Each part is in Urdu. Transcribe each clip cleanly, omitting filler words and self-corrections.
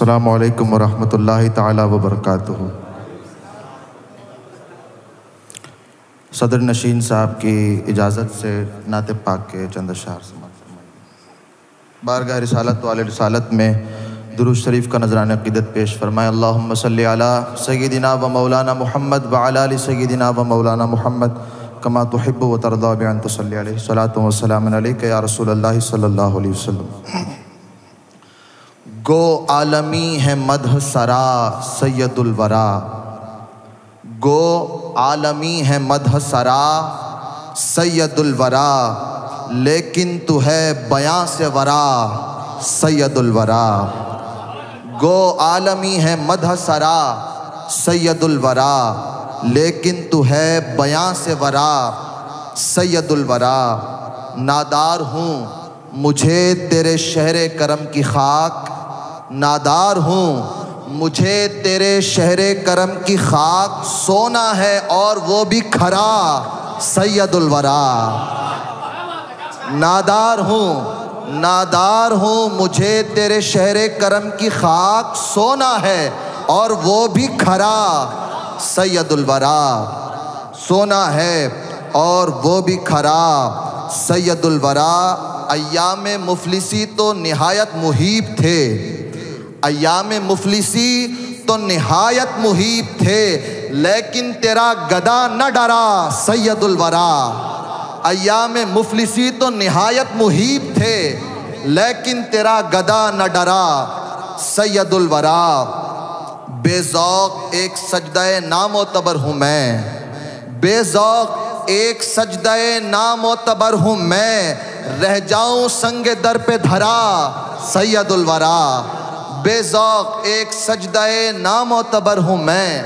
السلام علیکم ورحمۃ اللہ تعالی وبرکاتہ۔ صدر نشین صاحب کی اجازت سے نعت پاک کے چند اشعار سماعت فرمائیں۔ بارگاہ رسالت والے رسالت میں درود شریف کا نذران عقیدت پیش فرمائیں۔ اللہم صلی علی سیدنا و مولانا محمد وعلی آل سیدنا و مولانا محمد کما تحب و ترضی بان تصلی علیہ الصلاۃ والسلام علیک یا رسول اللہ صلی اللہ علیہ وسلم۔ گو عالمی ہے مدح سرا سید الورا، گو عالمی ہے مدح سرا سید الورا، لیکن تو ہے بیاں سے ورا سید الورا۔ گو عالمی ہے مدح سرا سید الورا، لیکن تو ہے بیاں سے ورا سید الورا۔ نادار ہوں مجھے تیرے شہر کرم کی خاک، نادار ہوں مجھے تیرے شہر کرم کی خاک، سونا ہے اور وہ بھی کھرا سید الورا۔ نادار ہوں مجھے تیرے شہر کرم کی خاک، سونا ہے اور وہ بھی کھرا سید الورا۔ سونا ہے اور وہ بھی کھرا سید الورا۔ ایام مفلسی تو نہایت محیب تھے، ایام مفلسی تو نہایت محیب تھے، لیکن تیرا گدا نہ ڈرا سید الورا۔ ایام مفلسی تو نہایت محیب تھے، لیکن تیرا گدا نہ ڈرا سید الورا۔ بے ذوق ایک سجدہ نامعتبر ہوں میں، بے ذوق ایک سجدہ نامعتبر ہوں میں، رہ جاؤں سنگ در پہ دھرا سید الورا۔ بے ذوق ایک سجدہ نامعتبر ہوں میں،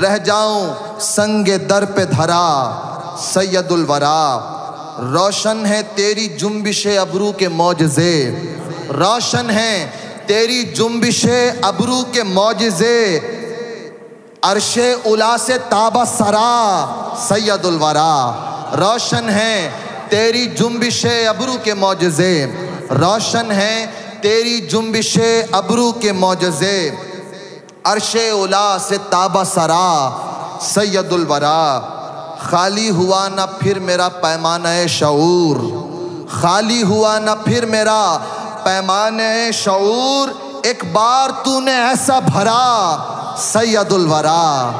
رہ جاؤں سنگ در پہ دھرا سید الورا۔ روشن ہے تیری جنبش ابرو کے معجزے، روشن ہے تیری جنبش ابرو کے معجزے، عرش اولی سے تابہ سرا سید الورا۔ روشن ہے تیری جنبش ابرو کے معجزے، روشن ہے تیری جنبش ابرو کے معجزے، عرش اولی سے تابہ سرا سید الورا۔ خالی ہوا نہ پھر میرا پیمانہ شعور، خالی ہوا نہ پھر میرا پیمانہ شعور، ایک بار تو نے ایسا بھرا سید الورا۔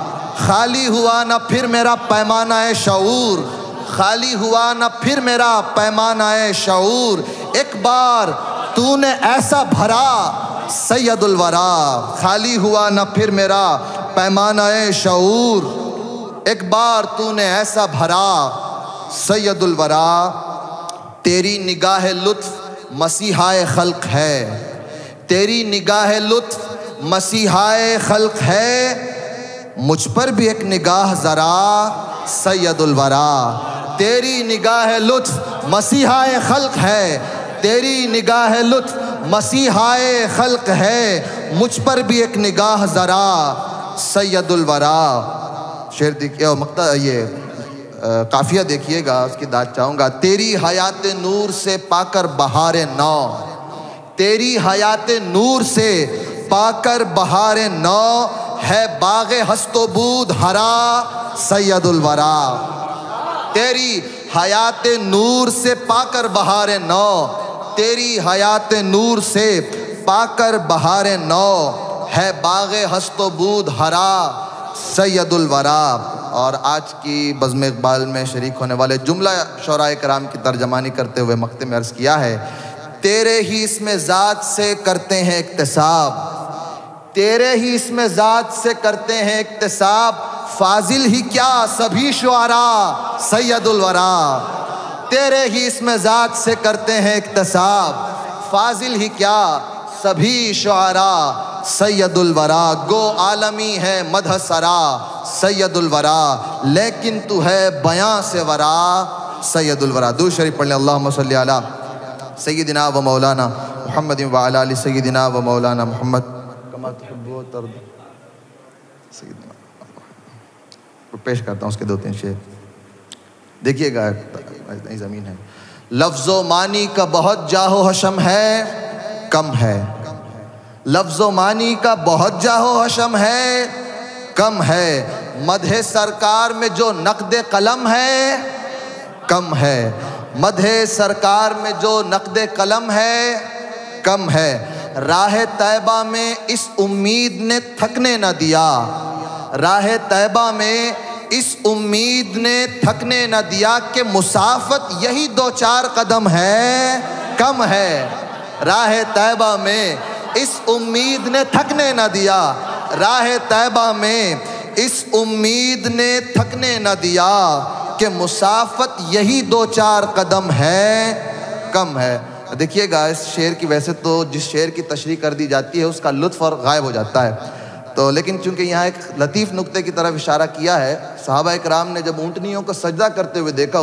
خالی ہوا نہ پھر میرا پیمانہ شعور، خالی ہوا نہ پھر میرا پیمانہ شعور، ایک بار تو نے ایسا بھرا سید الورا۔ خالی ہوا نہ پھر میرا پیمانہ شعور، ایک بار تو نے ایسا بھرا سید الورا۔ تیری نگاہ لطف مسیحائے خلق ہے، تیری نگاہ لطف مسیحائے خلق ہے، مجھ پر بھی ایک نگاہ ذرا سید الورا۔ تیری نگاہ لطف مسیحائے خلق ہے، تیری نگاہ لطف مسیحائے خلق ہے، مجھ پر بھی ایک نگاہ ذرا سید الورا۔ شعر دیکھیے، یہ قافیہ دیکھیے گا، اس کی داد چاہوں گا۔ تیری حیات نور سے پا کر بہار نو، تیری حیات نور سے پا کر بہار نو، ہے باغ ہست و بود ہرا سید الورا۔ تیری حیات نور سے پا کر بہار نو، تیری حیات نور سے پا کر بہار نو، ہے باغ ہست و بود ہرا سید الورا۔ اور آج کی بزم اقبال میں شریک ہونے والے جملہ شعراء کرام کی ترجمانی کرتے ہوئے مقطع میں عرض کیا ہے، تیرے ہی اسم ذات سے کرتے ہیں اکتساب، تیرے ہی اسم ذات سے کرتے ہیں اکتساب، فاضل ہی کیا سبھی شعراء سید الورا۔ تیرے ہی اسم ذات سے کرتے ہیں اکتساب، فاضل ہی کیا سبھی شعراء سید الورا۔ گو عالمی ہے مدح سرا سید الورا، لیکن تو ہے بیاں سے ورا سید الورا۔ درود شریف پڑھ لیں۔ اللہم صلی علی سیدنا و مولانا محمد وعلی آل سیدنا و مولانا محمد کما تحب و ترضی۔ سیدنا پیش کرتا ہوں اس کے دو تین شعر، دیکھیے گا، اتنی زمین ہے۔ لفظ و معنی کا بہت جاہ و حشم ہے، کم ہے، لفظ و معنی کا بہت جاہ و حشم ہے، کم ہے۔ مدح سرکار میں جو نقد قلم ہے، کم ہے۔ مدح سرکار میں جو نقد قلم ہے، کم ہے۔ راہ طیبہ میں اس امید نے تھکنے نہ دیا، راہ طیبہ میں اس امید نے تھکنے نہ دیا کہ مسافت یہی 2-4 قدم ہے، کم ہے۔ راہ طیبہ میں اس امید نے تھکنے نہ دیا، راہ طیبہ میں اس امید نے تھکنے نہ دیا کہ مسافت یہی 2-4 قدم ہے، کم ہے۔ دیکھیے گا اس شعر کی، ویسے تو جس شعر کی تشریح کر دی جاتی ہے اس کا لطف اور غائب ہو جاتا ہے، تو لیکن چونکہ یہاں ایک لطیف نقطے کی طرف اشارہ کیا ہے، صحابہ اکرام نے جب اونٹنیوں کو سجدہ کرتے ہوئے دیکھا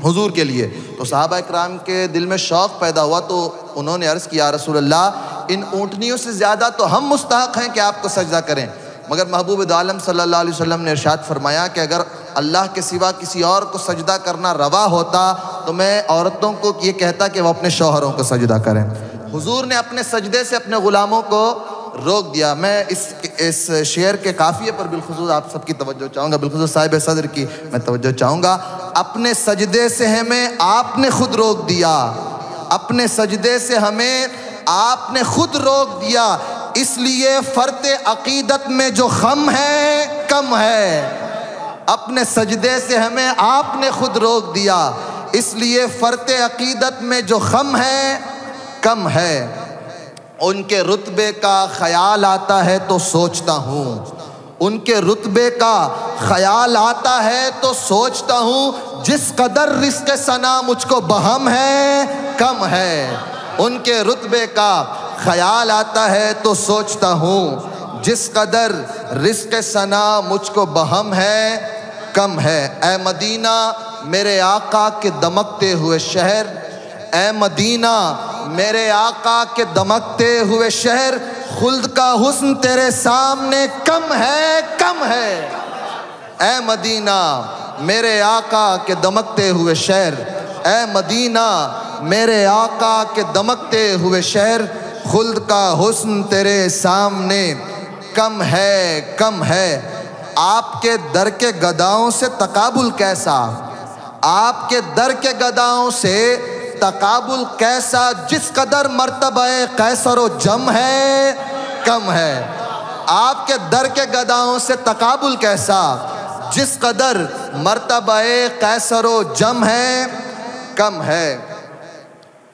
حضور کے لیے، تو صحابہ اکرام کے دل میں شوق پیدا ہوا، تو انہوں نے عرض کیا رسول اللہ ان اونٹنیوں سے زیادہ تو ہم مستحق ہیں کہ آپ کو سجدہ کریں، مگر محبوب دو عالم صلی اللہ علیہ وسلم نے ارشاد فرمایا کہ اگر اللہ کے سوا کسی اور کو سجدہ کرنا روا ہوتا تو میں عورتوں کو یہ کہتا کہ وہ اپنے شوہروں کو سجدہ کریں۔ حضور نے اپنے سجدے سے اپنے غلاموں کو روک دیا۔ میں اس شعر کے قافیے پر بالخصوص آپ سب کی توجہ چاہوں گا، بالخصوص صاحب صدر کی میں توجہ چاہوں گا۔ اپنے سجدے سے ہمیں آپ نے خود روک دیا، اپنے سجدے سے ہمیں آپ نے خود روک دیا، اس لیے فرط عقیدت میں جو خم ہے کم ہے۔ اپنے سجدے سے ہمیں آپ نے خود روک دیا، اس لیے فرط عقیدت میں جو خم ہے کم ہے۔ ان کے رتبے کا خیال آتا ہے تو سوچتا ہوں، ان کے رتبے کا خیال آتا ہے تو سوچتا ہوں، جس قدر رزق ثنا مجھ کو بہم ہے کم ہے۔ ان کے رتبے کا خیال آتا ہے تو سوچتا ہوں، جس قدر رزق ثنا مجھ کو بہم ہے کم ہے۔ اے مدینہ میرے آقا کے دمکتے ہوئے شہر، اے مدینہ میرے آقا کے دمکتے ہوئے شہر، خلد کا حسن تیرے سامنے کم ہے، کم ہے۔ اے مدینہ میرے آقا کے دمکتے ہوئے شہر، اے مدینہ میرے آقا کے دمکتے ہوئے شہر، خلد کا حسن تیرے سامنے کم ہے، کم ہے۔ آپ کے در کے گداؤں سے تقابل کیسا، آپ کے در کے گداؤں سے تقابل کیسا، جس قدر مرتبہ قیصر و جم ہے کم ہے۔ آپ کے در کے گداؤں سے تقابل کیسا، جس قدر مرتبہ قیصر و جم ہے کم ہے۔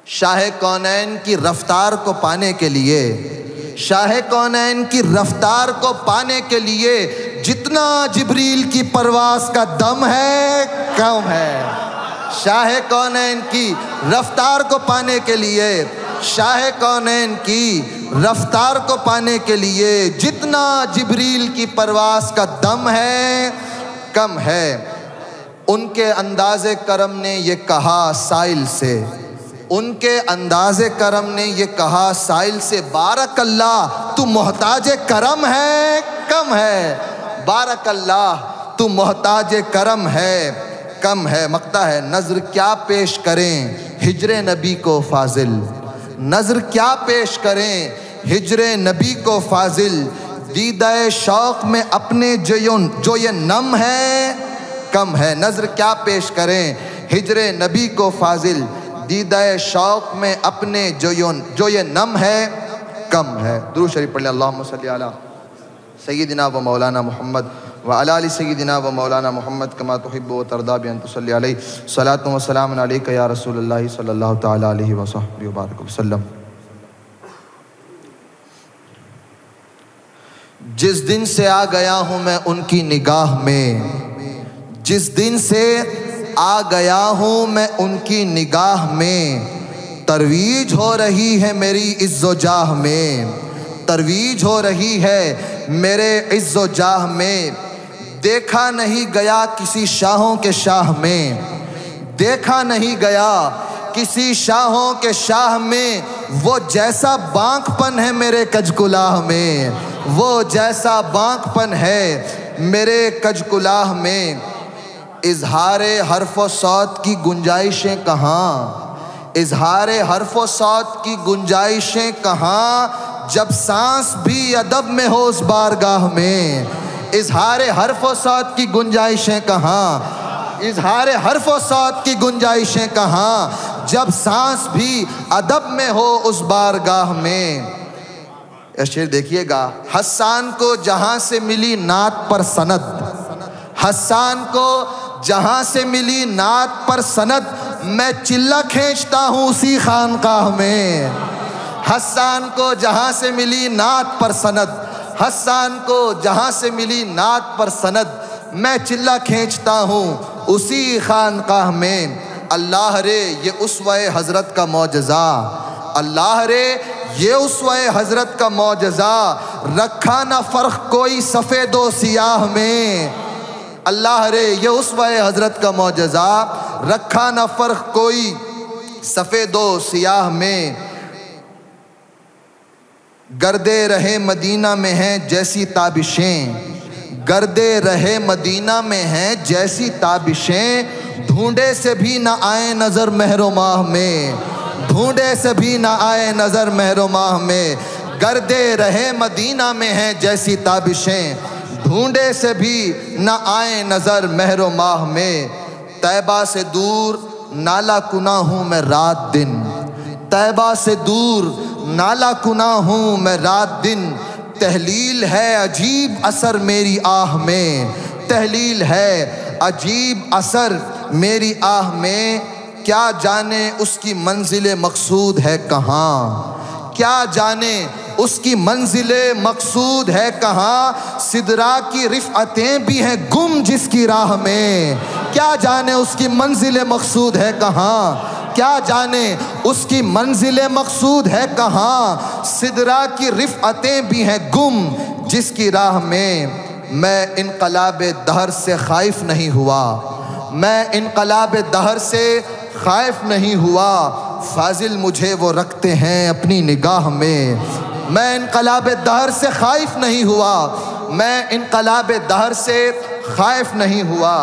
شاہ کونین کی رفتار کو پانے کے لیے، شاہ کونین کی رفتار کو پانے کے لیے جتنا جبریل کی پرواز کا دم ہے کم ہے۔ شاہ کونین کی رفتار کو پانے کے لیے، شاہ کونین کی رفتار کو پانے کے لیے جتنا جبریل کی پرواز کا دم ہے کم ہے۔ ان کے انداز کرم نے یہ کہا سائل سے، ان کے انداز کرم نے یہ کہا سائل سے، بارک اللہ تو محتاج کرم ہے کم ہے۔ بارک اللہ تو محتاج کرم ہے کم ہے۔ مقطع ہے، نظر کیا پیش کریں ہجر نبی کو فاضل، نظر کیا پیش کریں ہجر نبی کو فاضل، دیدہ شوق میں اپنے جو یہ نم ہے کم ہے۔ نظر کیا پیش کریں ہجر نبی کو فاضل، دیدہ شوق میں اپنے جو یہ نم ہے کم ہے۔ درود شریف پڑھ لیں۔ اللہم صلی علی سیدنا و مولانا محمد وعلی آل سیدنا و مولانا محمد کما تحب و ترضی بان تصلی علیہ، صلاۃ و سلام علیک یا رسول اللہ صلی اللہ تعالی علیہ وصحبہ وبارک وسلم۔ جس دن سے آ گیا ہوں میں ان کی نگاہ میں، جس دن سے آ گیا ہوں میں ان کی نگاہ میں، ترویج ہو رہی ہے میری عز و جاہ میں، ترویج ہو رہی ہے میرے عز و جاہ میں۔ دیکھا نہیں گیا کسی شاہوں کے شاہ میں، دیکھا نہیں گیا کسی شاہوں کے شاہ میں، وہ جیسا بانک پن ہے میرے کج کلاہ میں، وہ جیسا بانک پن ہے میرے کج کلاہ میں۔ اظہار حرف و صوت کی گنجائشیں کہاں، اظہار حرف و صوت کی گنجائشیں کہاں، جب سانس بھی ادب میں ہو اس بارگاہ میں، اظہار حرف و صوت کی گنجائشیں کہاں، اظہار حرف و صوت کی گنجائشیں کہاں، جب سانس بھی ادب میں ہو اس بارگاہ میں۔ یہ شعر دیکھیے گا، حسان کو جہاں سے ملی نعت پر سند، حسان کو جہاں سے ملی نعت پر سند، میں چلہ کھینچتا ہوں اسی خانقاہ میں۔ حسان کو جہاں سے ملی نعت پر سند، حسان کو جہاں سے ملی نعت پر سند، میں چلہ کھینچتا ہوں اسی خانقاہ میں۔ اللہ رے یہ اسوہ حضرت کا معجزہ، اللہ رے یہ اسوہ حضرت کا معجزہ، رکھا نہ فرق کوئی سفید و سیاہ میں۔ اللہ رے یہ اسوہ حضرت کا معجزہ، رکھا نہ فرق کوئی سفید و سیاہ میں۔ گردے رہے مدینہ میں ہیں جیسی تابشیں، گردے رہے مدینہ میں ہیں جیسی تابشیں، ڈھونڈے سے بھی نہ آئے نظر مہر و ماہ میں، ڈھونڈے سے بھی نہ آئے نظر مہر و ماہ میں۔ گردے رہے مدینہ میں ہیں جیسی تابشیں، ڈھونڈے سے بھی نہ آئے نظر مہر و ماہ میں۔ طیبہ سے دور نالا کنا ہوں میں رات دن، طیبہ سے دور نالا کنا ہوں میں رات دن، تحلیل ہے عجیب اثر میری آہ میں، تحلیل ہے عجیب اثر میری آہ میں۔ کیا جانے اس کی منزل مقصود ہے کہاں، کیا جانے اس کی منزل مقصود ہے کہاں، سدرا کی رفعتیں بھی ہیں گم جس کی راہ میں۔ کیا جانے اس کی منزل مقصود ہے کہاں، کیا جانے اس کی منزل مقصود ہے کہاں، سدرا کی رفعتیں بھی ہیں گم جس کی راہ میں۔ میں انقلاب دہر سے خائف نہیں ہوا، میں انقلاب دہر سے خائف نہیں ہوا، فاضل مجھے وہ رکھتے ہیں اپنی نگاہ میں۔ میں انقلاب دہر سے خائف نہیں ہوا، میں انقلاب دہر سے خائف نہیں ہوا،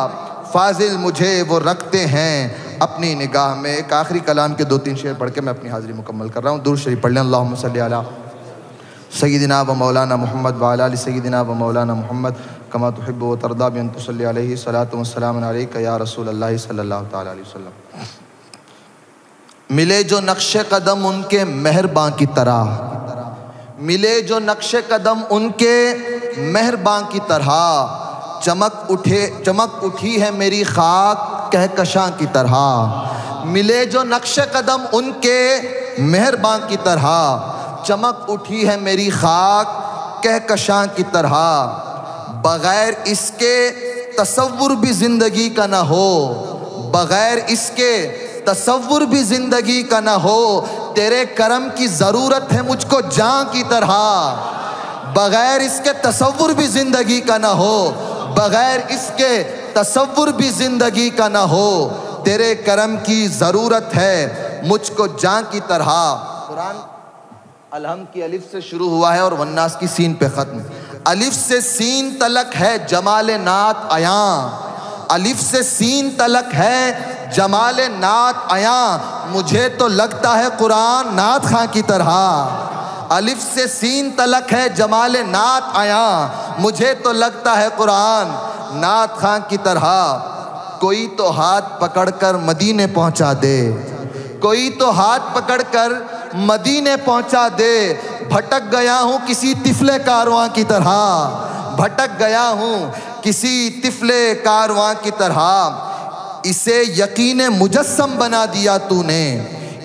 فاضل مجھے وہ رکھتے ہیں اپنی نگاہ میں۔ ایک آخری کلام کے 2-3 شعر پڑھ کے میں اپنی حاضری مکمل کر رہا ہوں۔ درود شریف پڑھ لیں۔ اللہم صلی علی سیدنا و مولانا محمد وعلی آل سیدنا و مولانا محمد کما تحب و ترضی بان تصلی علیہ صلاۃ و سلام علیک یا رسول اللہ صلی اللہ تعالی علیہ وسلم۔ ملے جو نقش قدم ان کے مہرباں کی طرح، ملے جو نقش قدم ان کے مہرباں کی طرح، چمک اٹھی ہے میری خاک کہکشاں کی طرح۔ ملے جو نقش قدم ان کے مہرباں کی طرح، چمک اٹھی ہے میری خاک کہکشاں کی طرح۔ بغیر اس کے تصور بھی زندگی کا نہ ہو، بغیر اس کے تصور بھی زندگی کا نہ ہو، تیرے کرم کی ضرورت ہے مجھ کو جاں کی طرح۔ بغیر اس کے تصور بھی زندگی کا نہ ہو، بغیر اس کے تصور بھی زندگی کا نہ ہو، تیرے کرم کی ضرورت ہے مجھ کو جاں کی طرح۔ قرآن الحمد کی الف سے شروع ہوا ہے اور والناس کی سین پہ ختم۔ الف سے سین تلک ہے جمال نعت عیاں، الف سے سین تلک ہے جمال نعت عیاں، مجھے تو لگتا ہے قرآن نعت خاں کی طرح۔ الف سے سین تلک ہے جمال نعت عیاں، مجھے تو لگتا ہے قرآن نعت خاں کی طرح۔ کوئی تو ہاتھ پکڑ کر مدینے پہنچا دے، کوئی تو ہاتھ پکڑ کر مدینے پہنچا دے، بھٹک گیا ہوں کسی طفل کارواں کی طرح، بھٹک گیا ہوں کسی طفل کارواں کی طرح۔ اسے یقین مجسم بنا دیا تو نے،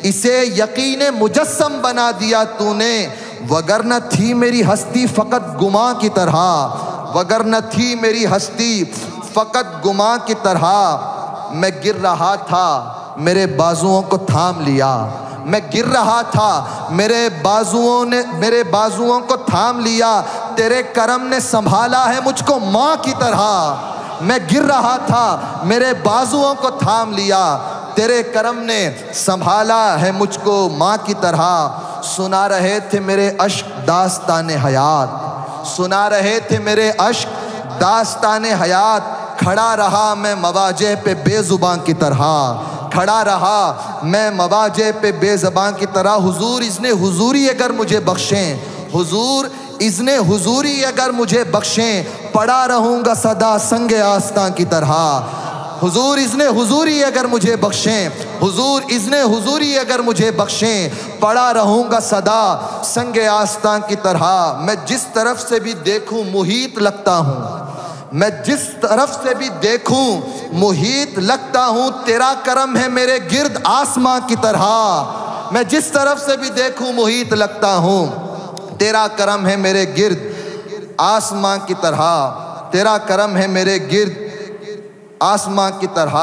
اسے یقین مجسم بنا دیا تو نے، وگرنہ تھی میری ہستی فقط گماں کی طرح، وگرنہ تھی میری ہستی فقط گماں کی طرح۔ میں گر رہا تھا میرے بازوؤں کو تھام لیا، میں گر رہا تھا میرے بازوؤں کو تھام لیا، تیرے کرم نے سنبھالا ہے مجھ کو ماں کی طرح۔ میں گر رہا تھا میرے بازوؤں کو تھام لیا، تیرے کرم نے سنبھالا ہے مجھ کو ماں کی طرح۔ سنا رہے تھے میرے اشک داستان حیات، سنا رہے تھے میرے اشک داستان حیات، کھڑا رہا میں مواجہ پہ بے زبان کی طرح، کھڑا رہا میں مواجہ پہ بے زبان کی طرح۔ حضور اذن حضوری اگر مجھے بخشیں، حضور اذن حضوری اگر مجھے بخشیں پڑا رہوں گا صدا سنگ آستاں کی طرح. حضور اذن حضوری اگر مجھے بخشیں، حضور اذن حضوری اگر مجھے بخشیں پڑا رہوں گا صدا سنگ آستاں کی طرح. میں جس طرف سے بھی دیکھوں محیط لگتا ہوں، میں جس طرف سے بھی دیکھوں محیط لگتا ہوں. تیرا کرم ہے میرے گرد آسماں کی طرح. میں جس طرف سے بھی دیکھوں محیط لگتا ہوں. تیرا کرم ہے میرے گرد آسماں کی طرح. تیرا کرم ہے میرے گرد آسماں کی طرح.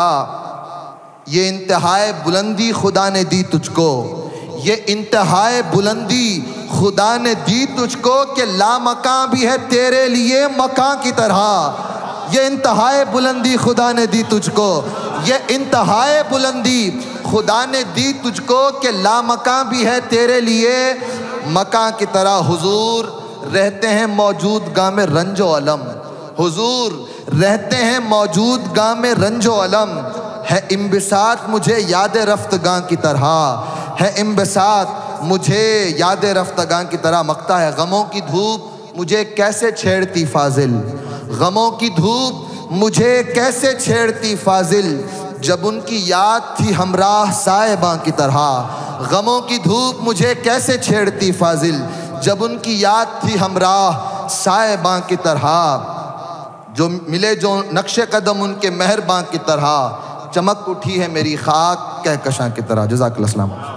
یہ انتہائے بلندی خدا نے دی تجھ کو، یہ انتہائے بلندی خدا نے دی تجھ کو کہ لامکاں بھی ہے تیرے لیے مکاں کی طرح. یہ انتہائے بلندی خدا نے دی تجھ کو، یہ انتہائے بلندی خدا نے دی تجھ کو کہ لامکاں بھی ہے تیرے لیے مکاں کی طرح. حضور رہتے ہیں موجود گاہ میں رنج و علم، حضور رہتے ہیں موجود گاہ میں رنج و علم. ہے انبساط مجھے یاد رفتگاں کی طرح، ہے انبساط مجھے یاد رفتگاں کی طرح. مقطع ہے غموں کی دھوپ مجھے کیسے چھیڑتی فاضل، غموں کی دھوپ مجھے کیسے چھیڑتی فاضل. جب ان کی یاد تھی ہمراہ صاحباں کی طرح. غموں کی دھوپ مجھے کیسے چھیڑتی فاضل، جب ان کی یاد تھی ہمراہ صاحباں کی طرح. جو ملے جو نقش قدم ان کے مہرباں کی طرح. چمک اٹھی ہے میری خاک کہکشاں کی طرح. جزاک اللہ السلام.